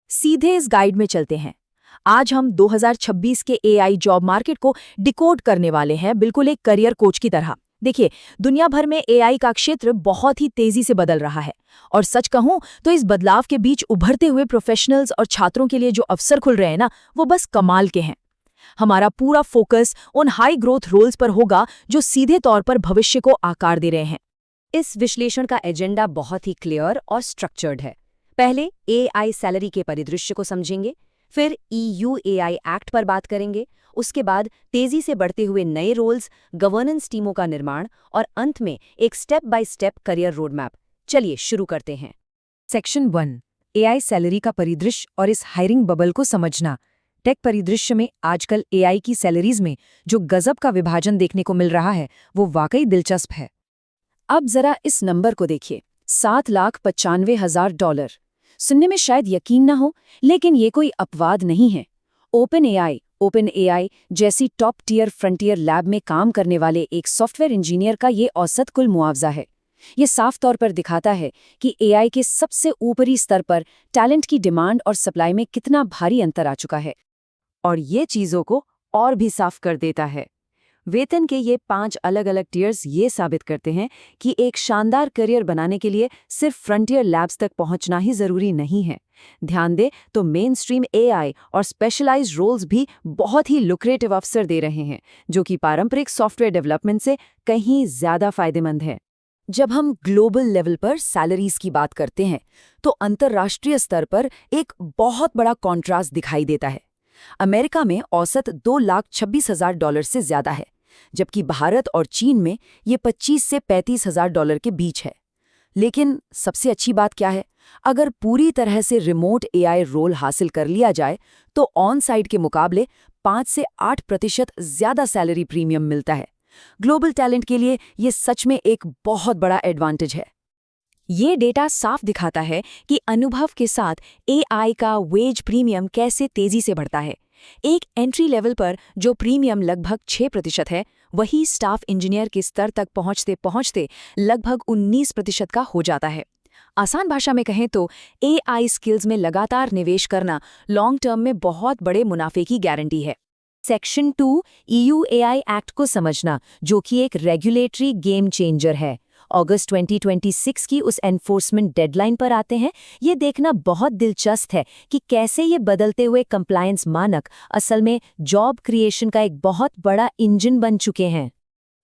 सीधे इस गाइड में चलते हैं। आज हम 2026 के एआई जॉब मार्केट को डिकोड करने वाले हैं, बिल्कुल एक करियर कोच की तरह। देखिए, दुनिया भर में एआई का क्षेत्र बहुत ही तेजी से बदल रहा है और सच कहूं तो इस बदलाव के बीच उभरते हुए प्रोफेशनल्स और छात्रों के लिए जो अवसर खुल रहे हैं ना, वो बस कमाल के हैं। हमारा पूरा फोकस उन हाई ग्रोथ रोल्स पर होगा जो सीधे तौर पर भविष्य को आकार दे रहे हैं। इस विश्लेषण का एजेंडा बहुत ही क्लियर और स्ट्रक्चर्ड है। पहले एआई सैलरी के परिदृश्य को समझेंगे, फिर ईयू एआई एक्ट पर बात करेंगे, उसके बाद तेजी से बढ़ते हुए नए रोल्स, गवर्नेंस टीमों का निर्माण और अंत में एक step by step career road map. चलिए शुरू करते हैं। सेक्शन 1, एआई सैलरी का परिदृश्य और इस हायरिंग बबल को समझना। टेक परिदृश्य में आजकल एआई की सैलरीज में जो गजब का विभाजन देखने को मिल रहा है, वो वाकई दिलचस्प है। अब जरा इस नंबर को देखिए, $7,95,000। सुनने में शायद यकीन ना हो, लेकिन ये कोई अपवाद नहीं है। ओपन एआई जैसी टॉप टियर फ्रंटियर लैब में काम करने वाले एक सॉफ्टवेयर इंजीनियर का ये औसत कुल मुआवजा है। ये साफ तौर पर दिखाता है कि एआई के सबसे ऊपरी स्तर पर टैलेंट की डिमांड और सप्लाई में कितना भारी अंतर आ चुका है। और ये चीज़ों को और भी साफ कर देता है। वेतन के ये 5 अलग अलग टियर्स ये साबित करते हैं कि एक शानदार करियर बनाने के लिए सिर्फ फ्रंटियर लैब्स तक पहुंचना ही जरूरी नहीं है। ध्यान दे तो मेन स्ट्रीम एआई और स्पेशलाइज्ड रोल्स भी बहुत ही लुक्रेटिव अवसर दे रहे हैं, जो कि पारंपरिक सॉफ्टवेयर डेवलपमेंट से कहीं ज्यादा फायदेमंद है। जब हम ग्लोबल लेवल पर सैलरीज की बात करते हैं, तो अंतर्राष्ट्रीय स्तर पर एक बहुत बड़ा कॉन्ट्रास्ट दिखाई देता है। अमेरिका में औसत $2,26,000 से ज्यादा है, जबकि भारत और चीन में ये $25,000 से $35,000 के बीच है। लेकिन सबसे अच्छी बात क्या है? अगर पूरी तरह से रिमोट एआई रोल हासिल कर लिया जाए, तो ऑन साइट के मुकाबले 5 से 8% ज्यादा सैलरी प्रीमियम मिलता है। ग्लोबल टैलेंट के लिए ये सच में एक बहुत बड़ा एडवांटेज है। ये डेटा साफ दिखाता है कि अनुभव के साथ एआई का वेज प्रीमियम कैसे तेजी से बढ़ता है। एक एंट्री लेवल पर जो प्रीमियम लगभग 6% है, वही स्टाफ इंजीनियर के स्तर तक पहुंचते पहुंचते लगभग 19% का हो जाता है। आसान भाषा में कहें तो एआई स्किल्स में लगातार निवेश करना लॉन्ग टर्म में बहुत बड़े मुनाफे की गारंटी है। सेक्शन 2, ईयू एआई एक्ट को समझना, जो कि एक रेगुलेटरी गेम चेंजर है। अगस्त 2026 की उस एनफोर्समेंट डेडलाइन पर आते हैं। ये देखना बहुत दिलचस्प है कि कैसे ये बदलते हुए कंप्लायंस मानक असल में जॉब क्रिएशन का एक बहुत बड़ा इंजन बन चुके हैं।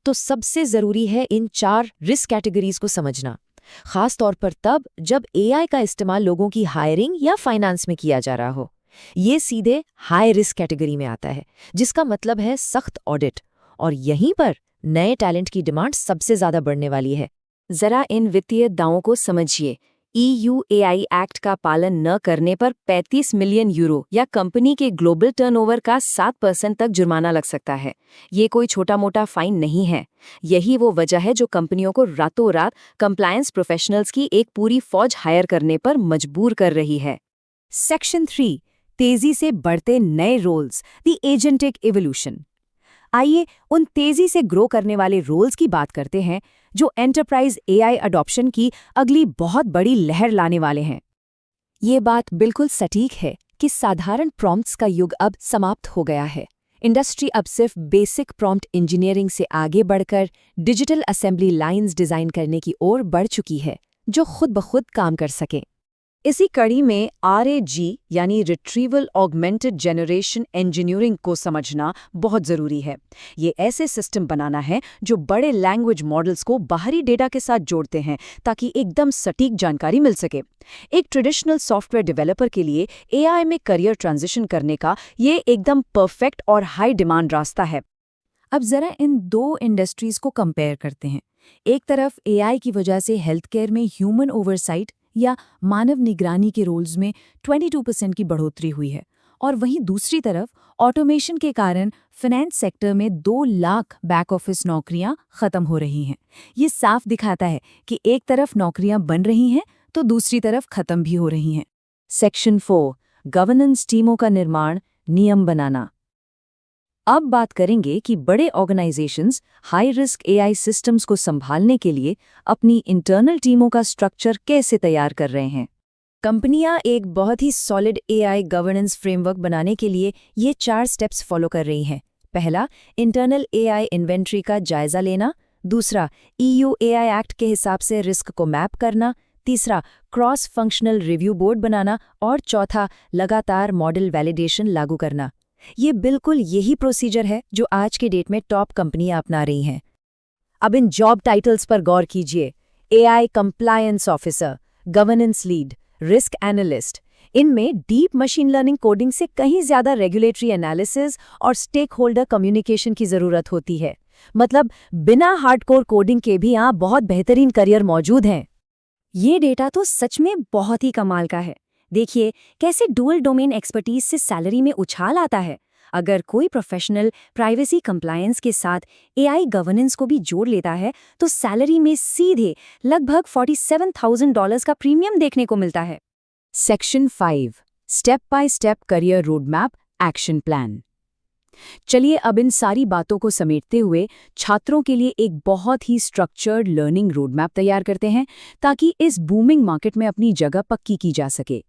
तो सबसे ज़रूरी है इन 4 रिस्क कैटेगरीज को समझना, खास तौर पर तब जब एआई का इस्तेमाल लोगों की हायरिंग या फाइनेंस में किया जा रहा हो। ये सीधे हाई रिस्क कैटेगरी में आता है, जिसका मतलब है सख्त ऑडिट, और यहीं पर नए टैलेंट की डिमांड सबसे ज्यादा बढ़ने वाली है। जरा इन वित्तीय दावों को समझिए। ईयू एआई एक्ट का पालन न करने पर 35 मिलियन यूरो या कंपनी के ग्लोबल टर्नओवर का 7% तक जुर्माना लग सकता है। ये कोई छोटा मोटा फाइन नहीं है। यही वो वजह है जो कंपनियों को रातों रात कंप्लायंस प्रोफेशनल्स की एक पूरी फौज हायर करने पर मजबूर कर रही है। सेक्शन 3, तेजी से बढ़ते नए रोल्स, द एजेंटिक इवोल्यूशन। आइए उन तेजी से ग्रो करने वाले रोल्स की बात करते हैं जो एंटरप्राइज एआई अडॉप्शन की अगली बहुत बड़ी लहर लाने वाले हैं। ये बात बिल्कुल सटीक है कि साधारण प्रॉम्प्ट्स का युग अब समाप्त हो गया है। इंडस्ट्री अब सिर्फ बेसिक प्रॉम्प्ट इंजीनियरिंग से आगे बढ़कर डिजिटल असेंबली लाइंस डिजाइन करने की ओर बढ़ चुकी है, जो खुद ब खुद काम कर सकें। इसी कड़ी में RAG यानी रिट्रीवल ऑगमेंटेड जनरेशन इंजीनियरिंग को समझना बहुत ज़रूरी है। ये ऐसे सिस्टम बनाना है जो बड़े लैंग्वेज मॉडल्स को बाहरी डेटा के साथ जोड़ते हैं ताकि एकदम सटीक जानकारी मिल सके। एक ट्रेडिशनल सॉफ्टवेयर डेवलपर के लिए एआई में करियर ट्रांजिशन करने का ये एकदम परफेक्ट और हाई डिमांड रास्ता है। अब जरा इन 2 इंडस्ट्रीज को कंपेयर करते हैं। एक तरफ एआई की वजह से हेल्थ केयर में ह्यूमन ओवरसाइट या मानव निगरानी के रोल्स में 22% की बढ़ोतरी हुई है, और वहीं दूसरी तरफ ऑटोमेशन के कारण फाइनेंस सेक्टर में 2 लाख बैक ऑफिस नौकरियां खत्म हो रही हैं। ये साफ दिखाता है कि एक तरफ नौकरियां बन रही हैं तो दूसरी तरफ खत्म भी हो रही हैं। सेक्शन 4, गवर्नेंस टीमों का निर्माण, नियम बनाना। अब बात करेंगे कि बड़े organisations high risk AI systems को संभालने के लिए अपनी इंटरनल टीमों का स्ट्रक्चर कैसे तैयार कर रहे हैं। कंपनियां एक बहुत ही सॉलिड एआई गवर्नेंस फ्रेमवर्क बनाने के लिए ये 4 स्टेप्स फॉलो कर रही हैं। पहला, इंटरनल एआई इन्वेंट्री का जायजा लेना। दूसरा, EU एआई एक्ट के हिसाब से रिस्क को मैप करना। तीसरा, क्रॉस फंक्शनल रिव्यू बोर्ड बनाना। और चौथा, लगातार मॉडल वैलिडेशन लागू करना। ये बिल्कुल यही प्रोसीजर है जो आज के डेट में टॉप कंपनियां अपना रही हैं। अब इन जॉब टाइटल्स पर गौर कीजिए। AI compliance officer, governance lead, risk analyst. इनमें डीप मशीन लर्निंग कोडिंग से कहीं ज्यादा रेगुलेटरी एनालिसिस और स्टेक होल्डर कम्युनिकेशन की जरूरत होती है। मतलब बिना हार्डकोर कोडिंग के भी यहाँ बहुत बेहतरीन करियर मौजूद हैं। ये डेटा तो सच में बहुत ही कमाल का है। देखिए कैसे डुअल डोमेन एक्सपर्टीज से सैलरी में उछाल आता है। अगर कोई प्रोफेशनल प्राइवेसी कंप्लायंस के साथ एआई गवर्नेंस को भी जोड़ लेता है तो सैलरी में सीधे लगभग $47,000 का प्रीमियम देखने को मिलता है। Section 5, step by step career roadmap action plan. चलिए अब इन सारी बातों को समेटते हुए छात्रों के लिए एक बहुत ही स्ट्रक्चर्ड लर्निंग रोडमैप तैयार करते हैं ताकि इस बूमिंग मार्केट में अपनी जगह पक्की की जा सके।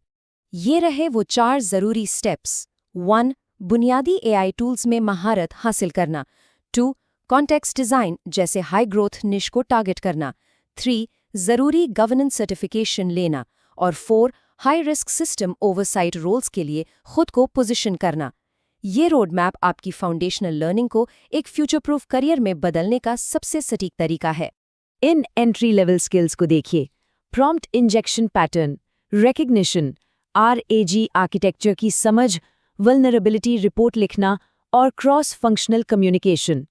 ये रहे वो 4 जरूरी स्टेप्स। 1. बुनियादी एआई टूल्स में महारत हासिल करना। 2. कॉन्टेक्स्ट डिजाइन जैसे हाई ग्रोथ निश को टारगेट करना। 3. जरूरी गवर्नेंस सर्टिफिकेशन लेना। और 4. High risk system oversight roles के लिए खुद को पोजीशन करना। ये रोड मैप आपकी फाउंडेशनल लर्निंग को एक फ्यूचर प्रूफ करियर में बदलने का सबसे सटीक तरीका है। इन एंट्री लेवल स्किल्स को देखिए। Prompt injection pattern recognition, RAG architecture की समझ, वल्नरेबिलिटी रिपोर्ट लिखना और cross functional communication.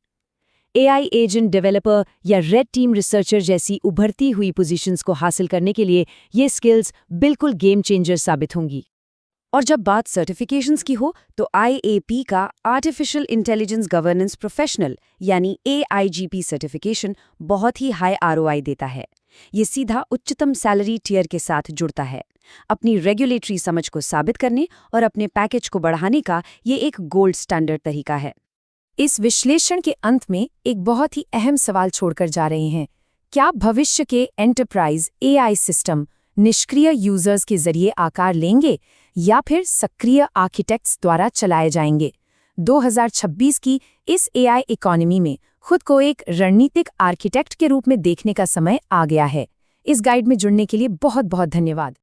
AI agent developer या रेड टीम रिसर्चर जैसी उभरती हुई पोजीशंस को हासिल करने के लिए ये स्किल्स बिल्कुल गेम चेंजर साबित होंगी। और जब बात सर्टिफिकेशंस की हो तो IAP का आर्टिफिशियल इंटेलिजेंस गवर्नेंस प्रोफेशनल यानी AIGP सर्टिफिकेशन बहुत ही हाई ROI देता है। ये सीधा उच्चतम सैलरी टियर के साथ जुड़ता है। अपनी रेगुलेटरी समझ को साबित करने और अपने पैकेज को बढ़ाने का ये एक गोल्ड स्टैंडर्ड तरीका है। इस विश्लेषण के अंत में एक बहुत ही अहम सवाल छोड़कर जा रहे हैं। क्या भविष्य के एंटरप्राइज AI सिस्टम निष्क्रिय यूजर्स के जरिए आकार लेंगे या फिर सक्रिय आर्किटेक्ट्स द्वारा चलाए जाएंगे? 2026 की इस AI इकोनॉमी में खुद को एक रणनीतिक आर्किटेक्ट के रूप में देखने का समय आ गया है। इस गाइड में जुड़ने के लिए बहुत बहुत धन्यवाद।